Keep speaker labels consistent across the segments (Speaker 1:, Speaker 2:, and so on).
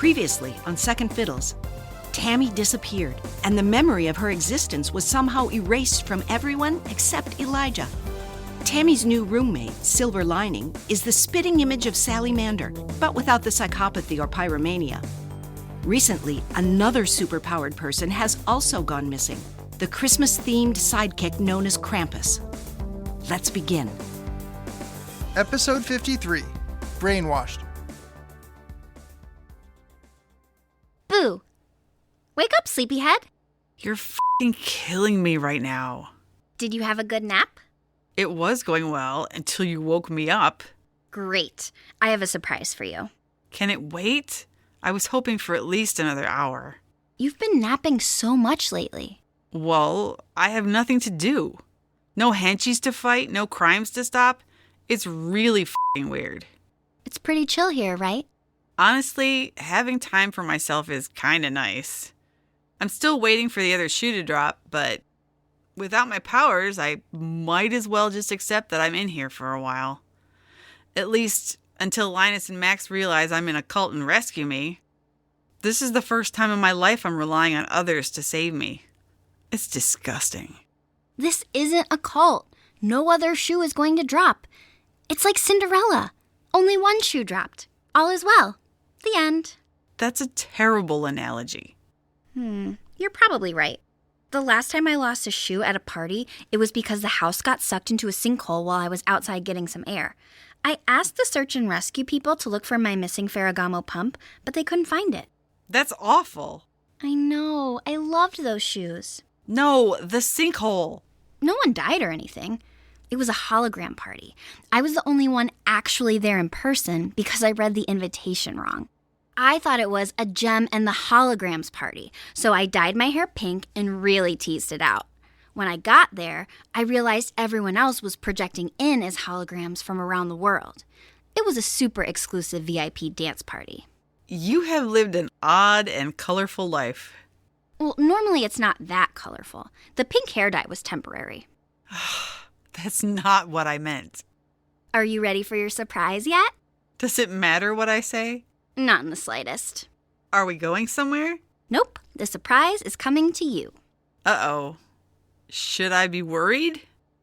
Speaker 1: Previously on Second Fiddles, Tammy disappeared, and the memory of her existence was somehow erased from everyone except Elijah. Tammy's new roommate, Silver Lining, is the spitting image of Sally Mander, but without the psychopathy or pyromania. Recently, another superpowered person has also gone missing, the Christmas-themed sidekick known as Krampus. Let's begin.
Speaker 2: Episode 53, Brainwashed.
Speaker 3: Boo! Wake up, sleepyhead.
Speaker 4: You're f***ing killing me right now.
Speaker 3: Did you have a good nap?
Speaker 4: It was going well until you woke me up.
Speaker 3: Great. I have a surprise for you.
Speaker 4: Can it wait? I was hoping for at least another hour.
Speaker 3: You've been napping so much lately.
Speaker 4: Well, I have nothing to do. No henchies to fight, no crimes to stop. It's really f***ing weird.
Speaker 3: It's pretty chill here, right?
Speaker 4: Honestly, having time for myself is kinda nice. I'm still waiting for the other shoe to drop, but without my powers, I might as well just accept that I'm in here for a while. At least until Linus and Max realize I'm in a cult and rescue me. This is the first time in my life I'm relying on others to save me. It's disgusting.
Speaker 3: This isn't a cult. No other shoe is going to drop. It's like Cinderella. Only one shoe dropped. All is well. The end.
Speaker 4: That's a terrible analogy.
Speaker 3: You're probably right. The last time I lost a shoe at a party, it was because the house got sucked into a sinkhole while I was outside getting some air. I asked the search and rescue people to look for my missing Ferragamo pump, but they couldn't find it.
Speaker 4: That's awful.
Speaker 3: I know. I loved those shoes.
Speaker 4: No, the sinkhole.
Speaker 3: No one died or anything. It was a hologram party. I was the only one actually there in person because I read the invitation wrong. I thought it was a Gem and the Holograms party, so I dyed my hair pink and really teased it out. When I got there, I realized everyone else was projecting in as holograms from around the world. It was a super exclusive VIP dance party.
Speaker 4: You have lived an odd and colorful life.
Speaker 3: Well, normally it's not that colorful. The pink hair dye was temporary.
Speaker 4: That's not what I meant.
Speaker 3: Are you ready for your surprise yet?
Speaker 4: Does it matter what I say?
Speaker 3: Not in the slightest.
Speaker 4: Are we going somewhere?
Speaker 3: Nope, the surprise is coming to you.
Speaker 4: Uh-oh. Should I be worried?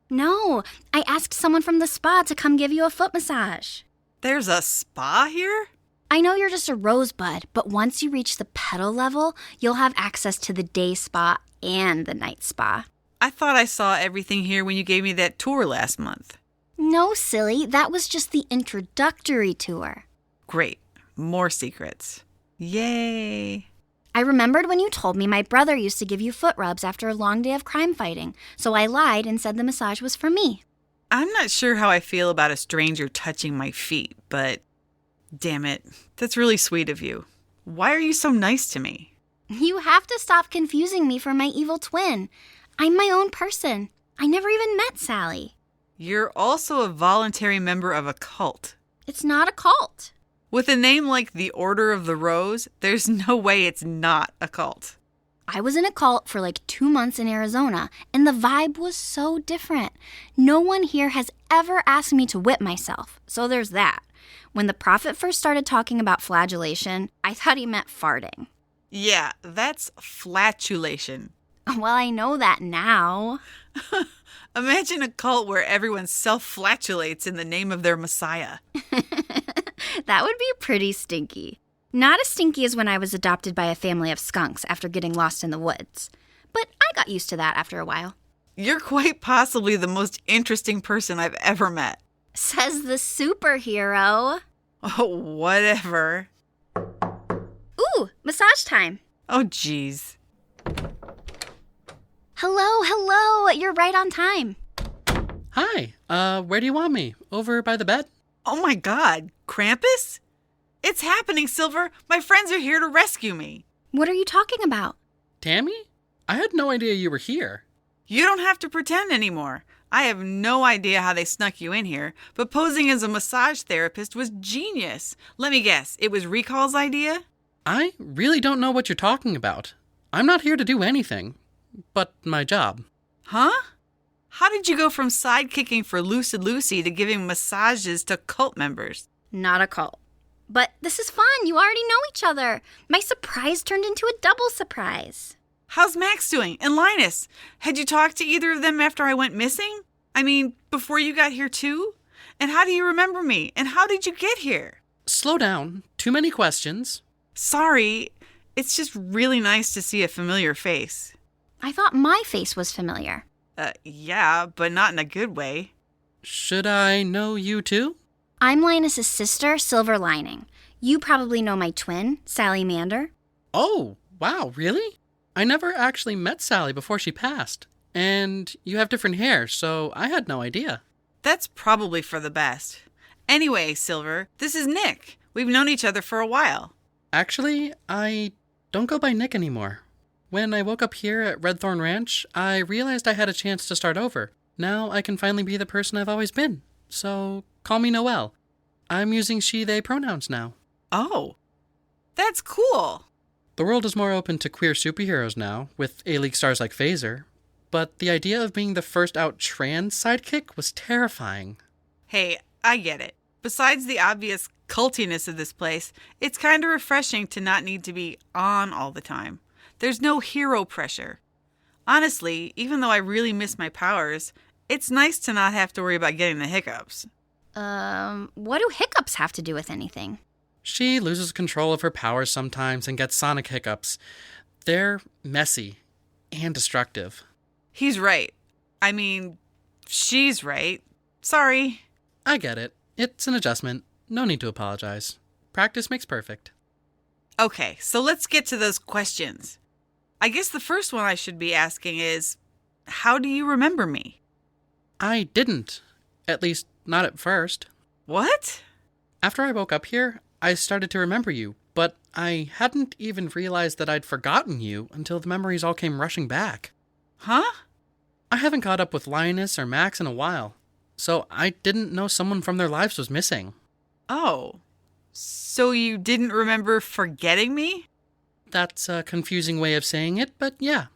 Speaker 3: No, I asked someone from the spa to come give you a foot massage.
Speaker 4: There's a spa here?
Speaker 3: I know you're just a rosebud, but once you reach the petal level, you'll have access to the day spa and the night spa.
Speaker 4: I thought I saw everything here when you gave me that tour last month.
Speaker 3: No, silly, that was just the introductory tour.
Speaker 4: Great. More secrets. Yay.
Speaker 3: I remembered when you told me my brother used to give you foot rubs after a long day of crime fighting, so I lied and said the massage was for me.
Speaker 4: I'm not sure how I feel about a stranger touching my feet, but damn it, that's really sweet of you. Why are you so nice to me?
Speaker 3: You have to stop confusing me for my evil twin. I'm my own person. I never even met Sally.
Speaker 4: You're also a voluntary member of a cult.
Speaker 3: It's not a cult.
Speaker 4: With a name like the Order of the Rose, there's no way it's not a cult.
Speaker 3: I was in a cult for like 2 months in Arizona, and the vibe was so different. No one here has ever asked me to whip myself, so there's that. When the prophet first started talking about flagellation, I thought he meant farting.
Speaker 4: Yeah, that's flatulation.
Speaker 3: Well, I know that now.
Speaker 4: Imagine a cult where everyone self-flatulates in the name of their messiah.
Speaker 3: That would be pretty stinky. Not as stinky as when I was adopted by a family of skunks after getting lost in the woods. But I got used to that after a while.
Speaker 4: You're quite possibly the most interesting person I've ever met.
Speaker 3: Says the superhero.
Speaker 4: Oh, whatever.
Speaker 3: Ooh, massage time.
Speaker 4: Oh, jeez.
Speaker 3: Hello, you're right on time.
Speaker 5: Hi, where do you want me? Over by the bed?
Speaker 4: Oh my God, Krampus? It's happening, Silver. My friends are here to rescue me.
Speaker 3: What are you talking about?
Speaker 5: Tammy? I had no idea you were here.
Speaker 4: You don't have to pretend anymore. I have no idea how they snuck you in here, but posing as a massage therapist was genius. Let me guess, it was Recall's idea?
Speaker 5: I really don't know what you're talking about. I'm not here to do anything, but my job.
Speaker 4: Huh? How did you go from sidekicking for Lucid Lucy to giving massages to cult members?
Speaker 3: Not a cult. But this is fun. You already know each other. My surprise turned into a double surprise.
Speaker 4: How's Max doing? And Linus? Had you talked to either of them after I went missing? I mean, before you got here too? And how do you remember me? And how did you get here?
Speaker 5: Slow down. Too many questions.
Speaker 4: Sorry, it's just really nice to see a familiar face.
Speaker 3: I thought my face was familiar.
Speaker 4: Yeah, but not in a good way.
Speaker 5: Should I know you too?
Speaker 3: I'm Linus's sister, Silver Lining. You probably know my twin, Sally Mander.
Speaker 5: Oh, wow, really? I never actually met Sally before she passed. And you have different hair, so I had no idea.
Speaker 4: That's probably for the best. Anyway, Silver, this is Nick. We've known each other for a while.
Speaker 5: Actually, I don't go by Nick anymore. When I woke up here at Redthorn Ranch, I realized I had a chance to start over. Now I can finally be the person I've always been. So call me Noelle. I'm using she, they pronouns now.
Speaker 4: Oh, that's cool.
Speaker 5: The world is more open to queer superheroes now, with A-League stars like Phaser. But the idea of being the first out trans sidekick was terrifying.
Speaker 4: Hey, I get it. Besides the obvious cultiness of this place, it's kind of refreshing to not need to be on all the time. There's no hero pressure. Honestly, even though I really miss my powers, it's nice to not have to worry about getting the hiccups.
Speaker 3: What do hiccups have to do with anything?
Speaker 5: She loses control of her powers sometimes and gets sonic hiccups. They're messy and destructive.
Speaker 4: He's right. I mean, she's right. Sorry.
Speaker 5: I get it. It's an adjustment. No need to apologize. Practice makes perfect.
Speaker 4: Okay, so let's get to those questions. I guess the first one I should be asking is, how do you remember me?
Speaker 5: I didn't. At least, not at first.
Speaker 4: What?
Speaker 5: After I woke up here, I started to remember you, but I hadn't even realized that I'd forgotten you until the memories all came rushing back.
Speaker 4: Huh?
Speaker 5: I haven't caught up with Linus or Max in a while, so I didn't know someone from their lives was missing.
Speaker 4: Oh. So you didn't remember forgetting me?
Speaker 5: That's a confusing way of saying it, but yeah.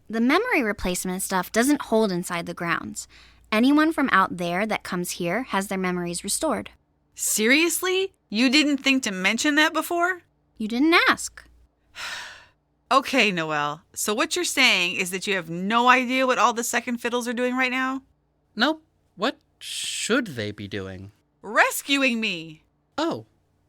Speaker 3: The memory replacement stuff doesn't hold inside the grounds. Anyone from out there that comes here has their memories restored.
Speaker 4: Seriously? You didn't think to mention that before?
Speaker 3: You didn't ask.
Speaker 4: Okay, Noelle. So what you're saying is that you have no idea what all the second fiddles are doing right now?
Speaker 5: Nope. What should they be doing?
Speaker 4: Rescuing me!
Speaker 5: Oh,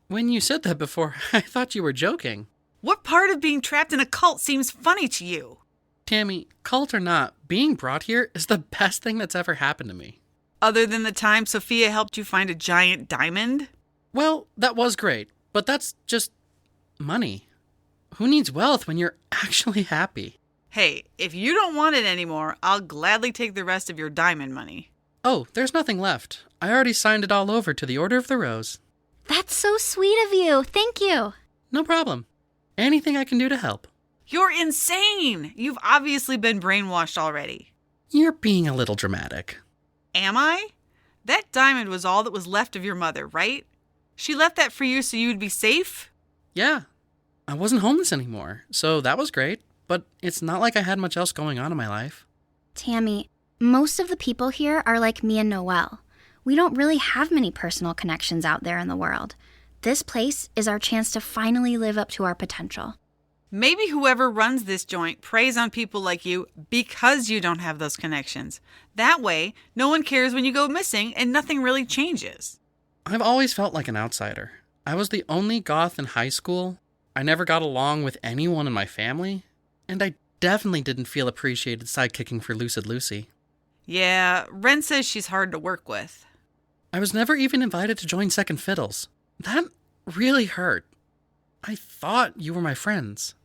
Speaker 5: when you said that before, I thought you were joking.
Speaker 4: What part of being trapped in a cult seems funny to you?
Speaker 5: Tammy, cult or not, being brought here is the best thing that's ever happened to me.
Speaker 4: Other than the time Sophia helped you find a giant diamond?
Speaker 5: Well, that was great, but that's just money. Who needs wealth when you're actually happy?
Speaker 4: Hey, if you don't want it anymore, I'll gladly take the rest of your diamond money.
Speaker 5: Oh, there's nothing left. I already signed it all over to the Order of the Rose.
Speaker 3: That's so sweet of you. Thank you.
Speaker 5: No problem. Anything I can do to help.
Speaker 4: You're insane! You've obviously been brainwashed already.
Speaker 5: You're being a little dramatic.
Speaker 4: Am I? That diamond was all that was left of your mother, right? She left that for you so you would be safe?
Speaker 5: Yeah. I wasn't homeless anymore, so that was great. But it's not like I had much else going on in my life.
Speaker 3: Tammy, most of the people here are like me and Noelle. We don't really have many personal connections out there in the world. This place is our chance to finally live up to our potential.
Speaker 4: Maybe whoever runs this joint preys on people like you because you don't have those connections. That way, no one cares when you go missing and nothing really changes.
Speaker 5: I've always felt like an outsider. I was the only goth in high school. I never got along with anyone in my family. And I definitely didn't feel appreciated sidekicking for Lucid Lucy.
Speaker 4: Yeah, Ren says she's hard to work with.
Speaker 5: I was never even invited to join Second Fiddles. That really hurt. I thought you were my friends.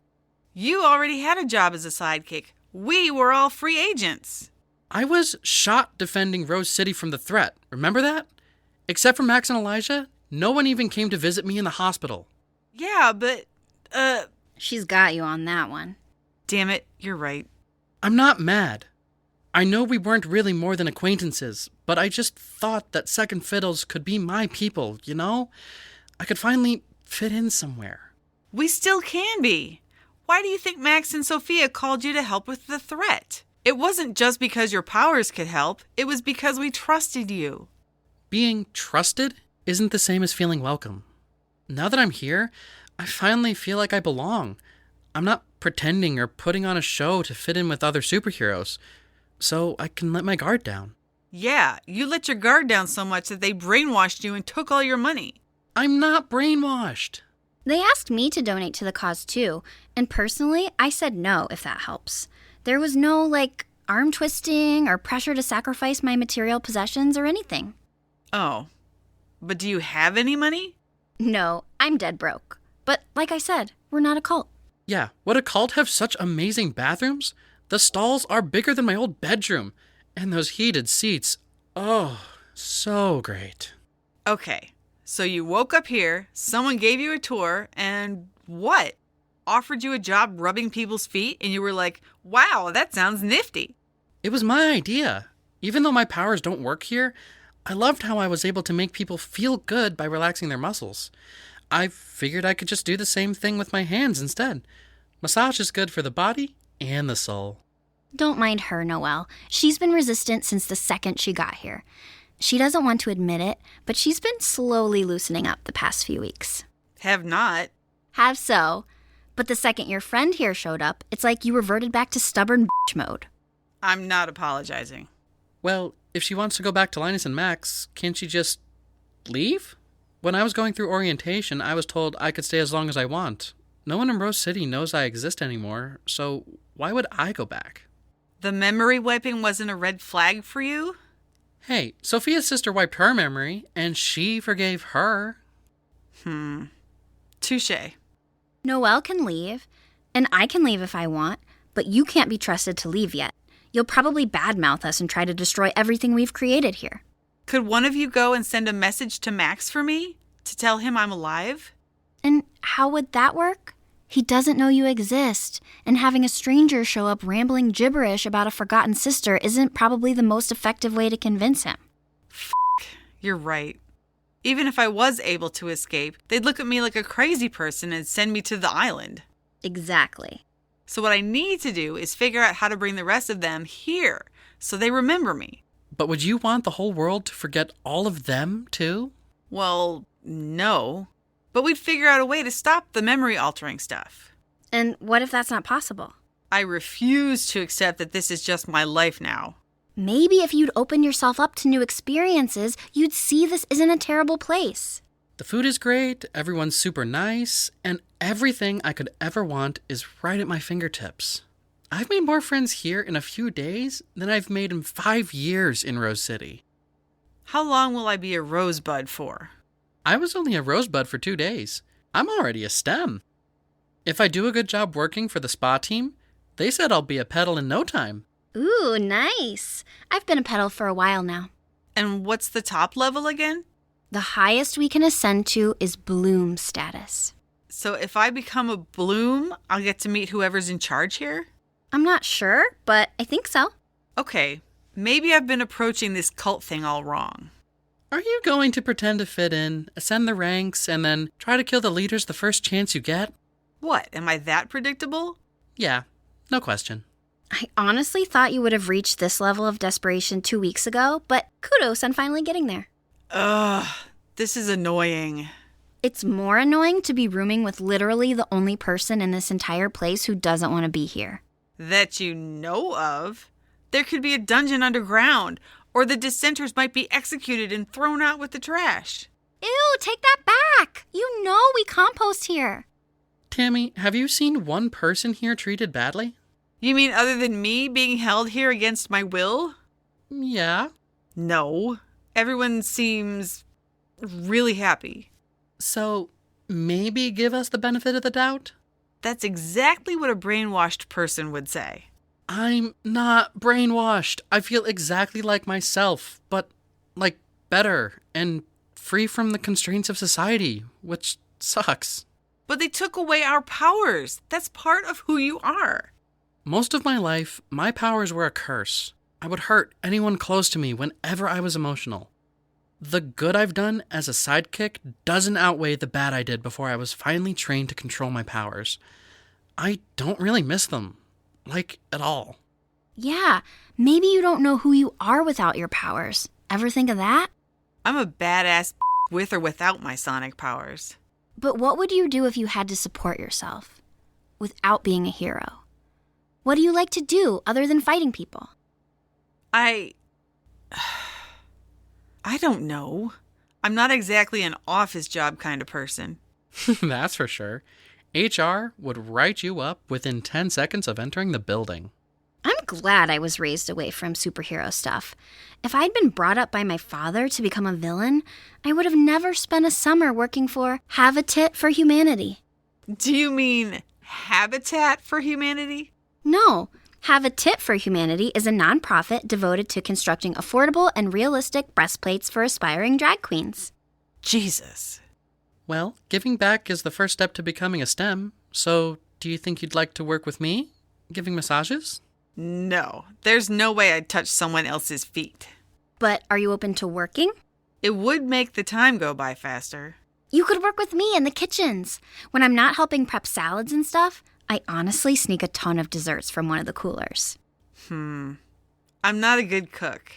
Speaker 4: You already had a job as a sidekick. We were all free agents.
Speaker 5: I was shot defending Rose City from the threat. Remember that? Except for Max and Elijah, no one even came to visit me in the hospital.
Speaker 4: Yeah, but,
Speaker 3: She's got you on that one.
Speaker 4: Damn it, you're right.
Speaker 5: I'm not mad. I know we weren't really more than acquaintances, but I just thought that Second Fiddles could be my people, you know? I could finally fit in somewhere.
Speaker 4: We still can be. Why do you think Max and Sophia called you to help with the threat? It wasn't just because your powers could help. It was because we trusted you.
Speaker 5: Being trusted isn't the same as feeling welcome. Now that I'm here, I finally feel like I belong. I'm not pretending or putting on a show to fit in with other superheroes, so I can let my guard down.
Speaker 4: Yeah, you let your guard down so much that they brainwashed you and took all your money.
Speaker 5: I'm not brainwashed.
Speaker 3: They asked me to donate to the cause too, and personally, I said no if that helps. There was no, arm twisting or pressure to sacrifice my material possessions or anything.
Speaker 4: Oh, but do you have any money?
Speaker 3: No, I'm dead broke. But like I said, we're not a cult.
Speaker 5: Yeah, would a cult have such amazing bathrooms? The stalls are bigger than my old bedroom. And those heated seats, oh, so great.
Speaker 4: Okay, so you woke up here, someone gave you a tour, and what? Offered you a job rubbing people's feet, and you were like, wow, that sounds nifty.
Speaker 5: It was my idea. Even though my powers don't work here, I loved how I was able to make people feel good by relaxing their muscles. I figured I could just do the same thing with my hands instead. Massage is good for the body and the soul.
Speaker 3: Don't mind her, Noelle. She's been resistant since the second she got here. She doesn't want to admit it, but she's been slowly loosening up the past few weeks.
Speaker 4: Have not.
Speaker 3: Have so. But the second your friend here showed up, it's like you reverted back to stubborn bitch mode.
Speaker 4: I'm not apologizing.
Speaker 5: Well, if she wants to go back to Linus and Max, can't she just leave? When I was going through orientation, I was told I could stay as long as I want. No one in Rose City knows I exist anymore, so why would I go back?
Speaker 4: The memory wiping wasn't a red flag for you?
Speaker 5: Hey, Sophia's sister wiped her memory, and she forgave her.
Speaker 4: Touché.
Speaker 3: Noelle can leave, and I can leave if I want, but you can't be trusted to leave yet. You'll probably badmouth us and try to destroy everything we've created here.
Speaker 4: Could one of you go and send a message to Max for me? To tell him I'm alive?
Speaker 3: And how would that work? He doesn't know you exist, and having a stranger show up rambling gibberish about a forgotten sister isn't probably the most effective way to convince him.
Speaker 4: You're right. Even if I was able to escape, they'd look at me like a crazy person and send me to the island.
Speaker 3: Exactly.
Speaker 4: So what I need to do is figure out how to bring the rest of them here so they remember me.
Speaker 5: But would you want the whole world to forget all of them, too?
Speaker 4: Well, no. But we'd figure out a way to stop the memory-altering stuff.
Speaker 3: And what if that's not possible?
Speaker 4: I refuse to accept that this is just my life now.
Speaker 3: Maybe if you'd open yourself up to new experiences, you'd see this isn't a terrible place.
Speaker 5: The food is great, everyone's super nice, and everything I could ever want is right at my fingertips. I've made more friends here in a few days than I've made in 5 years in Rose City.
Speaker 4: How long will I be a rosebud for?
Speaker 5: I was only a rosebud for 2 days. I'm already a STEM. If I do a good job working for the spa team, they said I'll be a petal in no time.
Speaker 3: Ooh, nice. I've been a petal for a while now.
Speaker 4: And what's the top level again?
Speaker 3: The highest we can ascend to is bloom status.
Speaker 4: So if I become a bloom, I'll get to meet whoever's in charge here?
Speaker 3: I'm not sure, but I think so.
Speaker 4: Okay, maybe I've been approaching this cult thing all wrong.
Speaker 5: Are you going to pretend to fit in, ascend the ranks, and then try to kill the leaders the first chance you get?
Speaker 4: What, am I that predictable?
Speaker 5: Yeah, no question.
Speaker 3: I honestly thought you would have reached this level of desperation 2 weeks ago, but kudos on finally getting there.
Speaker 4: Ugh, this is annoying.
Speaker 3: It's more annoying to be rooming with literally the only person in this entire place who doesn't want to be here.
Speaker 4: That you know of? There could be a dungeon underground, or the dissenters might be executed and thrown out with the trash.
Speaker 3: Ew, take that back! You know we compost here.
Speaker 5: Tammy, have you seen one person here treated badly?
Speaker 4: You mean other than me being held here against my will?
Speaker 5: Yeah.
Speaker 4: No. Everyone seems really happy.
Speaker 5: So, maybe give us the benefit of the doubt?
Speaker 4: That's exactly what a brainwashed person would say.
Speaker 5: I'm not brainwashed. I feel exactly like myself, but, better and free from the constraints of society, which sucks.
Speaker 4: But they took away our powers. That's part of who you are.
Speaker 5: Most of my life, my powers were a curse. I would hurt anyone close to me whenever I was emotional. The good I've done as a sidekick doesn't outweigh the bad I did before I was finally trained to control my powers. I don't really miss them. At all.
Speaker 3: Yeah, maybe you don't know who you are without your powers. Ever think of that?
Speaker 4: I'm a badass with or without my sonic powers.
Speaker 3: But what would you do if you had to support yourself without being a hero? What do you like to do other than fighting people?
Speaker 4: I don't know. I'm not exactly an office job kind of person.
Speaker 5: That's for sure. HR would write you up within 10 seconds of entering the building.
Speaker 3: I'm glad I was raised away from superhero stuff. If I'd been brought up by my father to become a villain, I would have never spent a summer working for Habitat for Humanity.
Speaker 4: Do you mean Habitat for Humanity?
Speaker 3: No, Habitat for Humanity is a nonprofit devoted to constructing affordable and realistic breastplates for aspiring drag queens.
Speaker 4: Jesus.
Speaker 5: Well, giving back is the first step to becoming a STEM, so do you think you'd like to work with me? Giving massages?
Speaker 4: No, there's no way I'd touch someone else's feet.
Speaker 3: But are you open to working?
Speaker 4: It would make the time go by faster.
Speaker 3: You could work with me in the kitchens. When I'm not helping prep salads and stuff, I honestly sneak a ton of desserts from one of the coolers.
Speaker 4: I'm not a good cook.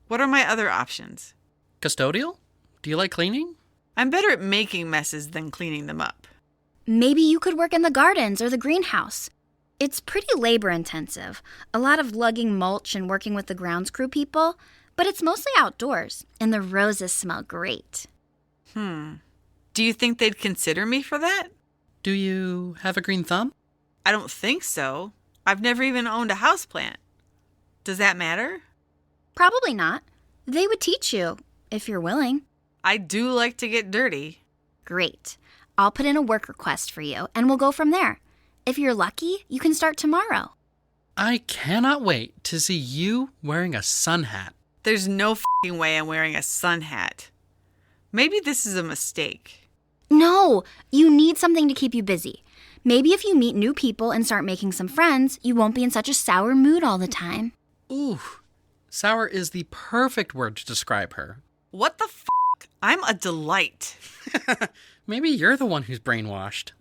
Speaker 4: What are my other options?
Speaker 5: Custodial? Do you like cleaning?
Speaker 4: I'm better at making messes than cleaning them up.
Speaker 3: Maybe you could work in the gardens or the greenhouse. It's pretty labor-intensive, a lot of lugging mulch and working with the grounds crew people, but it's mostly outdoors, and the roses smell great.
Speaker 4: Do you think they'd consider me for that?
Speaker 5: Do you have a green thumb?
Speaker 4: I don't think so. I've never even owned a houseplant. Does that matter?
Speaker 3: Probably not. They would teach you, if you're willing.
Speaker 4: I do like to get dirty.
Speaker 3: Great. I'll put in a work request for you, and we'll go from there. If you're lucky, you can start tomorrow.
Speaker 5: I cannot wait to see you wearing a sun hat.
Speaker 4: There's no f***ing way I'm wearing a sun hat. Maybe this is a mistake.
Speaker 3: No, you need something to keep you busy. Maybe if you meet new people and start making some friends, you won't be in such a sour mood all the time.
Speaker 5: Ooh, sour is the perfect word to describe her.
Speaker 4: What the f***? I'm a delight.
Speaker 5: Maybe you're the one who's brainwashed.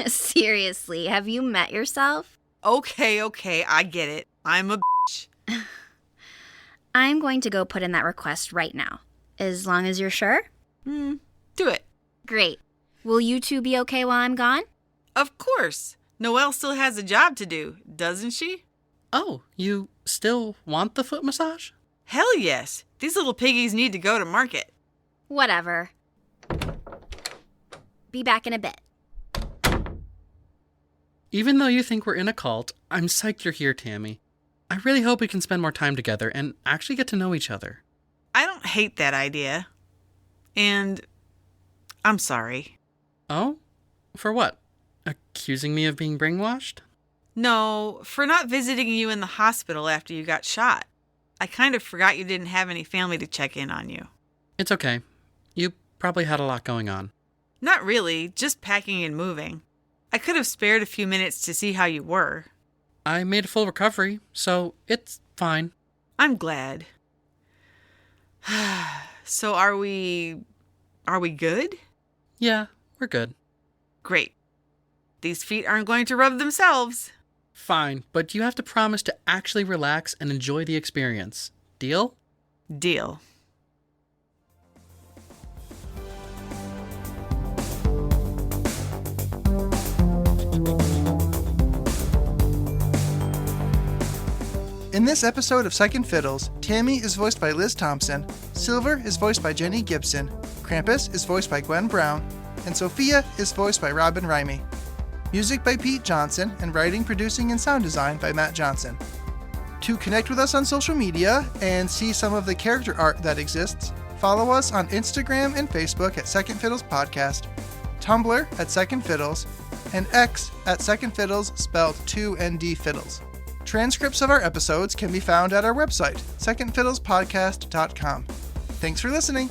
Speaker 3: Seriously, have you met yourself?
Speaker 4: Okay, I get it. I'm a bitch.
Speaker 3: I'm going to go put in that request right now. As long as you're sure?
Speaker 4: Do it.
Speaker 3: Great. Will you two be okay while I'm gone?
Speaker 4: Of course. Noelle still has a job to do, doesn't she?
Speaker 5: Oh, you still want the foot massage?
Speaker 4: Hell yes. These little piggies need to go to market.
Speaker 3: Whatever. Be back in a bit.
Speaker 5: Even though you think we're in a cult, I'm psyched you're here, Tammy. I really hope we can spend more time together and actually get to know each other.
Speaker 4: I don't hate that idea. And I'm sorry.
Speaker 5: Oh? For what? Accusing me of being brainwashed?
Speaker 4: No, for not visiting you in the hospital after you got shot. I kind of forgot you didn't have any family to check in on you.
Speaker 5: It's okay. You probably had a lot going on.
Speaker 4: Not really, just packing and moving. I could have spared a few minutes to see how you were.
Speaker 5: I made a full recovery, so it's fine.
Speaker 4: I'm glad. So are we good?
Speaker 5: Yeah, we're good.
Speaker 4: Great. These feet aren't going to rub themselves.
Speaker 5: Fine, but you have to promise to actually relax and enjoy the experience. Deal?
Speaker 4: Deal.
Speaker 2: In this episode of Second Fiddles, Tammy is voiced by Liz Thompson, Silver is voiced by Jenny Gibson, Krampus is voiced by Gwen Brown, and Sophia is voiced by Robin Rimey. Music by Pete Johnson, and writing, producing, and sound design by Matt Johnson. To connect with us on social media and see some of the character art that exists, follow us on Instagram and Facebook at Second Fiddles Podcast, Tumblr at Second Fiddles, and X at Second Fiddles spelled 2ND Fiddles. Transcripts of our episodes can be found at our website, secondfiddlespodcast.com. Thanks for listening.